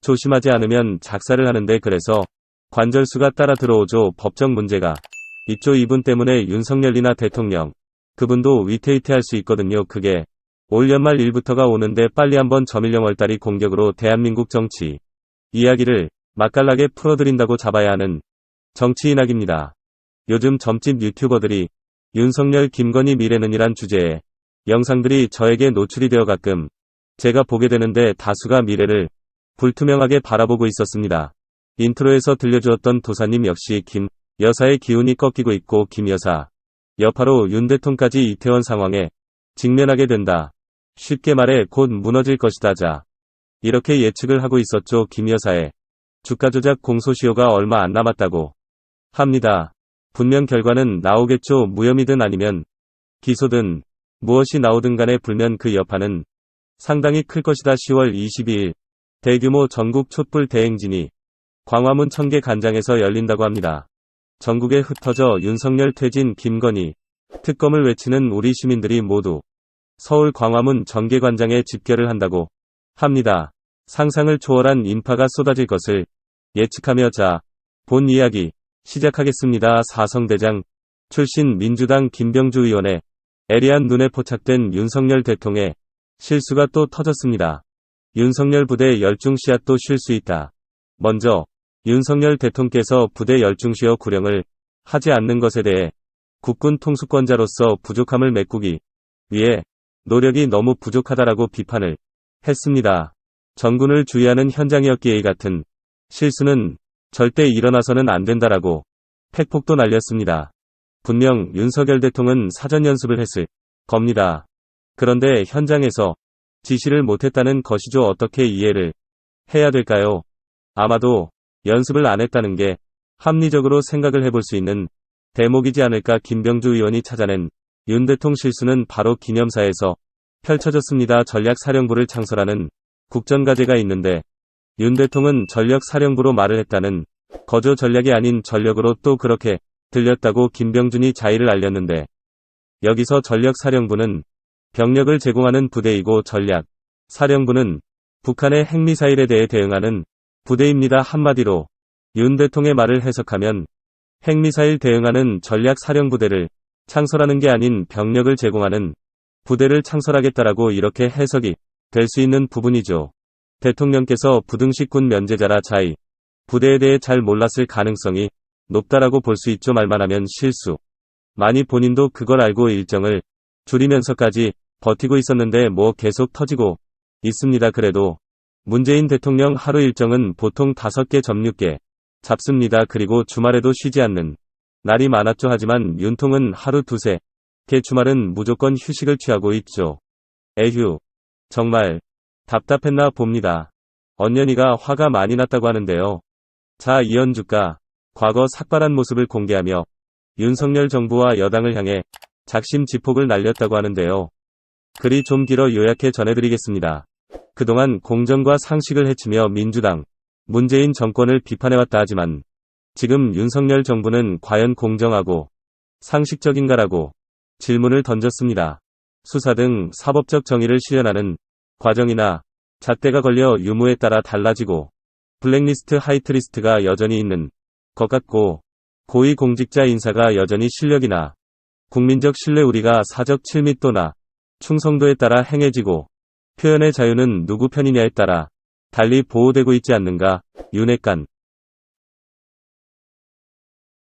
조심하지 않으면 작살을 하는데 그래서 관절수가 따라 들어오죠. 법적 문제가 있죠. 이분 때문에 윤석열이나 대통령, 그분도 위태위태할 수 있거든요. 그게 올 연말 일부터가 오는데 빨리 한번 저밀령월달이 공격으로 대한민국 정치 이야기를 맛깔나게 풀어드린다고 잡아야 하는 정치인학입니다. 요즘 점집 유튜버들이 윤석열 김건희 미래는이란 주제에 영상들이 저에게 노출이 되어 가끔 제가 보게 되는데 다수가 미래를 불투명하게 바라보고 있었습니다. 인트로에서 들려주었던 도사님 역시 김 여사의 기운이 꺾이고 있고 김 여사 여파로 윤 대통령까지 이태원 상황에 직면하게 된다. 쉽게 말해 곧 무너질 것이다. 자, 이렇게 예측을 하고 있었죠. 김 여사의 주가 조작 공소시효가 얼마 안 남았다고 합니다. 분명 결과는 나오겠죠. 무혐의든 아니면 기소든 무엇이 나오든 간에 불면 그 여파는 상당히 클 것이다. 10월 22일 대규모 전국 촛불 대행진이 광화문 청계간장에서 열린다고 합니다. 전국에 흩어져 윤석열 퇴진 김건희 특검을 외치는 우리 시민들이 모두 서울 광화문 청계관장에 집결을 한다고 합니다. 상상을 초월한 인파가 쏟아질 것을 예측하며 자, 본 이야기 시작하겠습니다. 사성대장 출신 민주당 김병주 의원의 애리한 눈에 포착된 윤석열 대통령의 실수가 또 터졌습니다. 윤석열 부대 열중 씨앗도 쉴 수 있다. 먼저 윤석열 대통령께서 부대 열중시어 구령을 하지 않는 것에 대해 국군 통수권자로서 부족함을 메꾸기 위해 노력이 너무 부족하다라고 비판을 했습니다. 전군을 주의하는 현장이었기에 이 같은 실수는 절대 일어나서는 안 된다라고 팩폭도 날렸습니다. 분명 윤석열 대통령은 사전 연습을 했을 겁니다. 그런데 현장에서 지시를 못했다는 것이죠. 어떻게 이해를 해야 될까요? 아마도 연습을 안 했다는 게 합리적으로 생각을 해볼 수 있는 대목이지 않을까. 김병주 의원이 찾아낸 윤 대통령 실수는 바로 기념사에서 펼쳐졌습니다. 전략사령부를 창설하는 국전과제가 있는데 윤 대통령은 전력사령부로 말을 했다는 거저 전략이 아닌 전력으로 또 그렇게 들렸다고 김병준이 자의를 알렸는데 여기서 전력사령부는 병력을 제공하는 부대이고 전략사령부는 북한의 핵미사일에 대해 대응하는 부대입니다. 한마디로 윤 대통령의 말을 해석하면 핵미사일 대응하는 전략사령부대를 창설하는 게 아닌 병력을 제공하는 부대를 창설하겠다라고 이렇게 해석이 될 수 있는 부분이죠. 대통령께서 부등식 군 면제자라 자의 부대에 대해 잘 몰랐을 가능성이 높다라고 볼 수 있죠. 말만 하면 실수. 많이 본인도 그걸 알고 일정을 줄이면서까지 버티고 있었는데 뭐 계속 터지고 있습니다. 그래도 문재인 대통령 하루 일정은 보통 5개 점 6개 잡습니다. 그리고 주말에도 쉬지 않는 날이 많았죠. 하지만 윤통은 하루 2~3개 주말은 무조건 휴식을 취하고 있죠. 에휴, 정말 답답했나 봅니다. 언년이가 화가 많이 났다고 하는데요. 자, 이현주가 과거 삭발한 모습을 공개하며 윤석열 정부와 여당을 향해 작심 지폭을 날렸다고 하는데요. 글이 좀 길어 요약해 전해드리겠습니다. 그동안 공정과 상식을 해치며 민주당, 문재인 정권을 비판해왔다 하지만 지금 윤석열 정부는 과연 공정하고 상식적인가라고 질문을 던졌습니다. 수사 등 사법적 정의를 실현하는 과정이나 잣대가 걸려 유무에 따라 달라지고 블랙리스트 하이트리스트가 여전히 있는 것 같고 고위공직자 인사가 여전히 실력이나 국민적 신뢰 우리가 사적 칠mit도나 충성도에 따라 행해지고 표현의 자유는 누구 편이냐에 따라 달리 보호되고 있지 않는가. 윤핵관